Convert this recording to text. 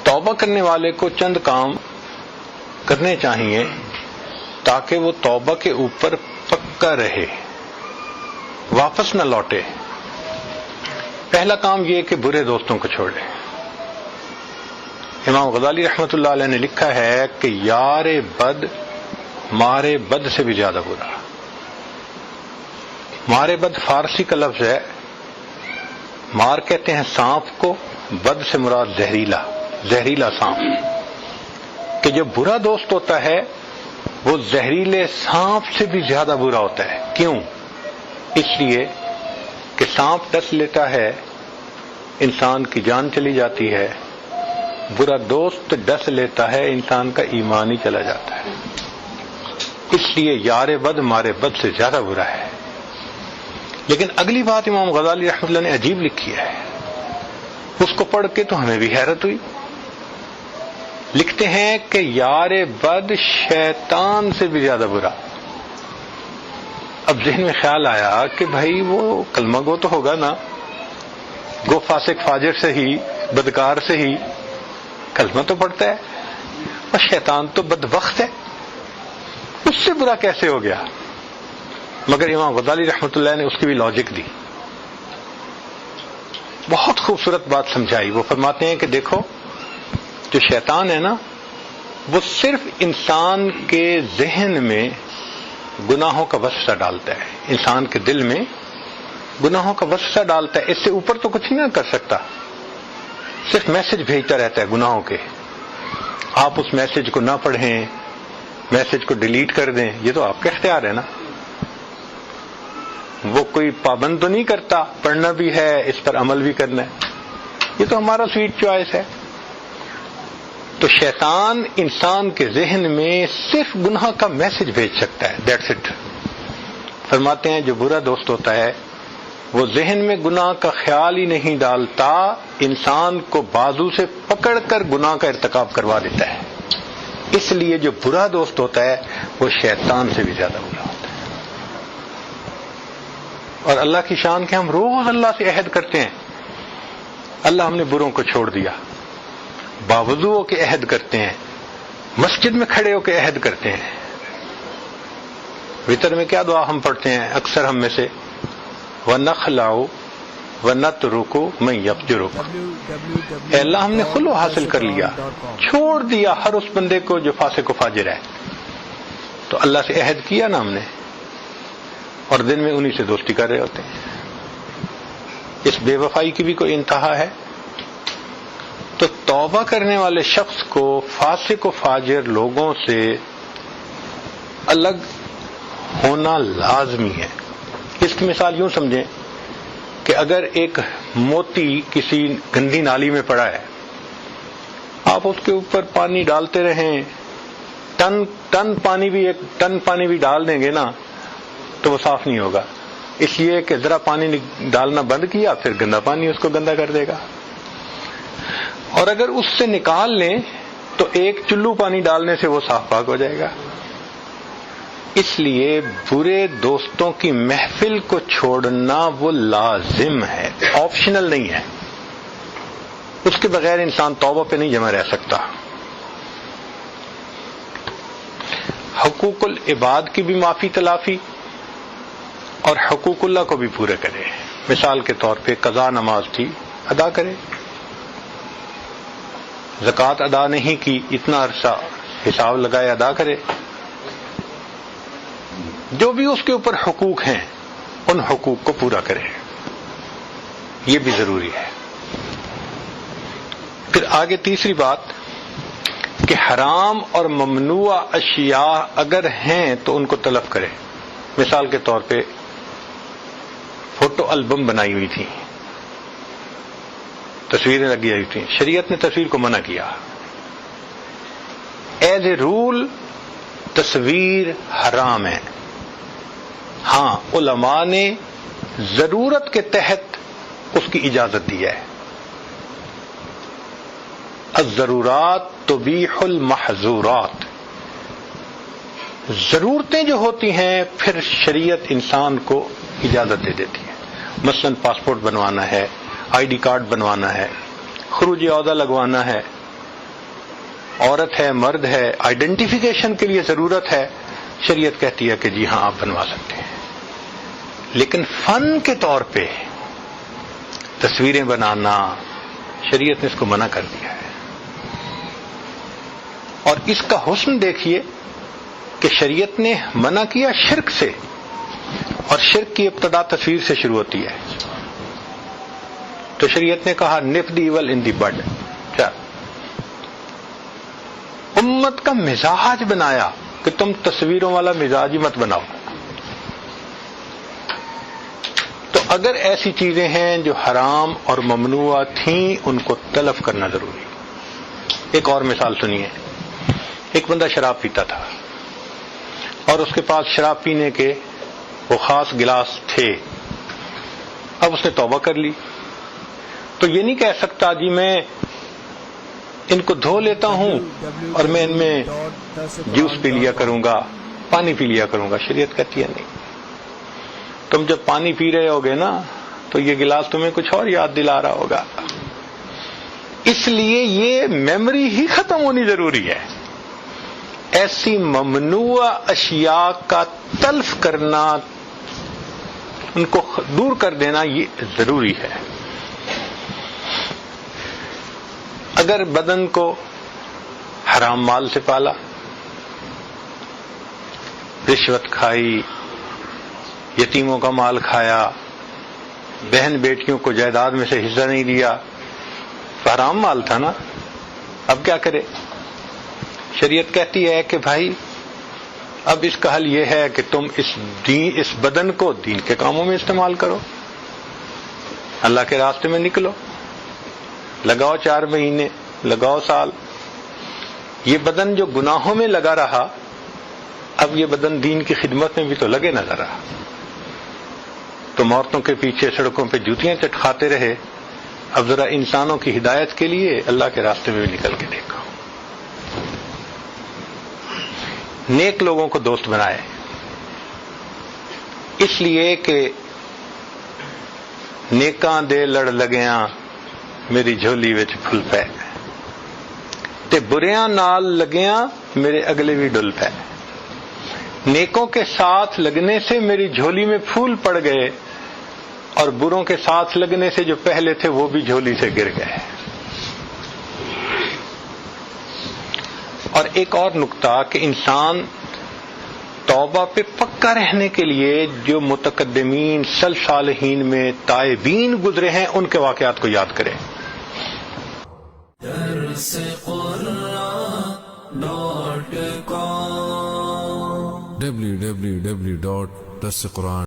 توبہ کرنے والے کو چند کام کرنے چاہیے تاکہ وہ توبہ کے اوپر پکا رہے، واپس نہ لوٹے۔ پہلا کام یہ کہ برے دوستوں کو چھوڑے۔ امام غزالی رحمۃ اللہ علیہ نے لکھا ہے کہ یار بد مارے بد سے بھی زیادہ برا۔ مارے بد فارسی کا لفظ ہے، مار کہتے ہیں سانپ کو، بد سے مراد زہریلا، زہریلا سانپ، کہ جو برا دوست ہوتا ہے وہ زہریلے سانپ سے بھی زیادہ برا ہوتا ہے۔ کیوں؟ اس لیے کہ سانپ ڈس لیتا ہے، انسان کی جان چلی جاتی ہے، برا دوست ڈس لیتا ہے، انسان کا ایمان ہی چلا جاتا ہے۔ اس لیے یار بد مارے بد سے زیادہ برا ہے۔ لیکن اگلی بات امام غزالی رحمۃ اللہ نے عجیب لکھی ہے، اس کو پڑھ کے تو ہمیں بھی حیرت ہوئی۔ لکھتے ہیں کہ یار بد شیطان سے بھی زیادہ برا۔ اب ذہن میں خیال آیا کہ بھائی وہ کلمہ گو تو ہوگا نا، گو فاسق فاجر سے ہی، بدکار سے ہی کلمہ تو پڑھتا ہے، اور شیطان تو بدبخت ہے، اس سے برا کیسے ہو گیا؟ مگر امام غزالی رحمۃ اللہ نے اس کی بھی لاجک دی، بہت خوبصورت بات سمجھائی۔ وہ فرماتے ہیں کہ دیکھو، جو شیطان ہے نا، وہ صرف انسان کے ذہن میں گناہوں کا وسوسہ ڈالتا ہے، انسان کے دل میں گناہوں کا وسوسہ ڈالتا ہے، اس سے اوپر تو کچھ نہیں کر سکتا، صرف میسج بھیجتا رہتا ہے گناہوں کے۔ آپ اس میسج کو نہ پڑھیں، میسج کو ڈیلیٹ کر دیں، یہ تو آپ کا اختیار ہے نا، وہ کوئی پابند تو نہیں کرتا، پڑھنا بھی ہے، اس پر عمل بھی کرنا ہے، یہ تو ہمارا سویٹ چوائس ہے۔ تو شیطان انسان کے ذہن میں صرف گناہ کا میسج بھیج سکتا ہے، دیٹس اٹ۔ فرماتے ہیں جو برا دوست ہوتا ہے وہ ذہن میں گناہ کا خیال ہی نہیں ڈالتا، انسان کو بازو سے پکڑ کر گناہ کا ارتکاب کروا دیتا ہے۔ اس لیے جو برا دوست ہوتا ہے وہ شیطان سے بھی زیادہ برا ہوتا ہے۔ اور اللہ کی شان کہ ہم روز اللہ سے عہد کرتے ہیں، اللہ ہم نے بروں کو چھوڑ دیا، باوضو ہو کے عہد کرتے ہیں، مسجد میں کھڑے ہو کے عہد کرتے ہیں۔ وتر میں کیا دعا ہم پڑھتے ہیں اکثر ہم میں سے؟ وَنَخْلَعُ وَنَتْرُكُ مَن يَفْجُرُكَ، اے اللہ ہم نے خلو حاصل کر لیا، چھوڑ دیا ہر اس بندے کو جو فاسق و فاجر ہے۔ تو اللہ سے عہد کیا نا ہم نے، اور دن میں انہی سے دوستی کر رہے ہوتے ہیں۔ اس بے وفائی کی بھی کوئی انتہا ہے؟ تو توبہ کرنے والے شخص کو فاسق و فاجر لوگوں سے الگ ہونا لازمی ہے۔ اس کی مثال یوں سمجھیں کہ اگر ایک موتی کسی گندی نالی میں پڑا ہے، آپ اس کے اوپر پانی ڈالتے رہیں، ٹن پانی بھی ڈال دیں گے نا تو وہ صاف نہیں ہوگا، اس لیے کہ ذرا پانی ڈالنا بند کیا پھر گندا پانی اس کو گندا کر دے گا۔ اور اگر اس سے نکال لیں تو ایک چلو پانی ڈالنے سے وہ صاف پاک ہو جائے گا۔ اس لیے برے دوستوں کی محفل کو چھوڑنا وہ لازم ہے، آپشنل نہیں ہے، اس کے بغیر انسان توبہ پہ نہیں جمع رہ سکتا۔ حقوق العباد کی بھی معافی تلافی اور حقوق اللہ کو بھی پورے کرے۔ مثال کے طور پہ قضا نماز تھی، ادا کرے، زکوٰۃ ادا نہیں کی، اتنا عرصہ حساب لگائے ادا کرے، جو بھی اس کے اوپر حقوق ہیں ان حقوق کو پورا کرے، یہ بھی ضروری ہے۔ پھر آگے تیسری بات کہ حرام اور ممنوع اشیاء اگر ہیں تو ان کو تلف کرے۔ مثال کے طور پہ فوٹو البم بنائی ہوئی تھی، تصویریں لگی ہوئی تھیں، شریعت نے تصویر کو منع کیا، ایز اے رول تصویر حرام ہے۔ ہاں علماء نے ضرورت کے تحت اس کی اجازت دی ہے، الضرورات تبیح المحظورات، ضرورتیں جو ہوتی ہیں پھر شریعت انسان کو اجازت دے دیتی ہے۔ مثلا پاسپورٹ بنوانا ہے، آئی ڈی کارڈ بنوانا ہے، خروج عہدہ لگوانا ہے، عورت ہے مرد ہے آئیڈینٹیفیکیشن کے لیے ضرورت ہے، شریعت کہتی ہے کہ جی ہاں آپ بنوا سکتے ہیں. لیکن فن کے طور پہ تصویریں بنانا شریعت نے اس کو منع کر دیا ہے. اور اس کا حسن دیکھیے کہ شریعت نے منع کیا شرک سے، اور شرک کی ابتدا تصویر سے شروع ہوتی ہے. تو شریعت نے کہا nip the evil in the bud. کیا امت کا مزاج بنایا کہ تم تصویروں والا مزاج ہی مت بناؤ. تو اگر ایسی چیزیں ہیں جو حرام اور ممنوع تھیں ان کو تلف کرنا ضروری. ایک اور مثال سنیے. ایک بندہ شراب پیتا تھا اور اس کے پاس شراب پینے کے وہ خاص گلاس تھے. اب اس نے توبہ کر لی تو یہ نہیں کہہ سکتا جی میں ان کو دھو لیتا ہوں اور میں ان میں جوس پی لیا کروں گا، پانی پی لیا کروں گا. شریعت کہتی ہے نہیں. تم جب پانی پی رہے ہوگے نا تو یہ گلاس تمہیں کچھ اور یاد دلا رہا ہوگا. اس لیے یہ میموری ہی ختم ہونی ضروری ہے. ایسی ممنوع اشیاء کا تلف کرنا، ان کو دور کر دینا یہ ضروری ہے. اگر بدن کو حرام مال سے پالا، رشوت کھائی، یتیموں کا مال کھایا، بہن بیٹیوں کو جائیداد میں سے حصہ نہیں دیا، تو حرام مال تھا نا. اب کیا کرے؟ شریعت کہتی ہے کہ بھائی اب اس کا حل یہ ہے کہ تم اس بدن کو دین کے کاموں میں استعمال کرو، اللہ کے راستے میں نکلو، لگاؤ 4 مہینے، لگاؤ سال. یہ بدن جو گناہوں میں لگا رہا، اب یہ بدن دین کی خدمت میں بھی تو لگے نظر رہا. تم عورتوں کے پیچھے سڑکوں پہ جوتیاں چٹکھاتے رہے، اب ذرا انسانوں کی ہدایت کے لیے اللہ کے راستے میں بھی نکل کے دیکھو. نیک لوگوں کو دوست بنائے، اس لیے کہ نیکاں دے لڑ لگیاں میری جھولی وچ پھل پے، تے بریاں نال لگیاں میرے اگلے بھی ڈل پے. نیکوں کے ساتھ لگنے سے میری جھولی میں پھول پڑ گئے، اور بروں کے ساتھ لگنے سے جو پہلے تھے وہ بھی جھولی سے گر گئے. اور ایک اور نقطہ کہ انسان توبہ پہ پکا رہنے کے لیے جو متقدمین سلف صالحین میں تائبین گزرے ہیں ان کے واقعات کو یاد کرے. www.darsequran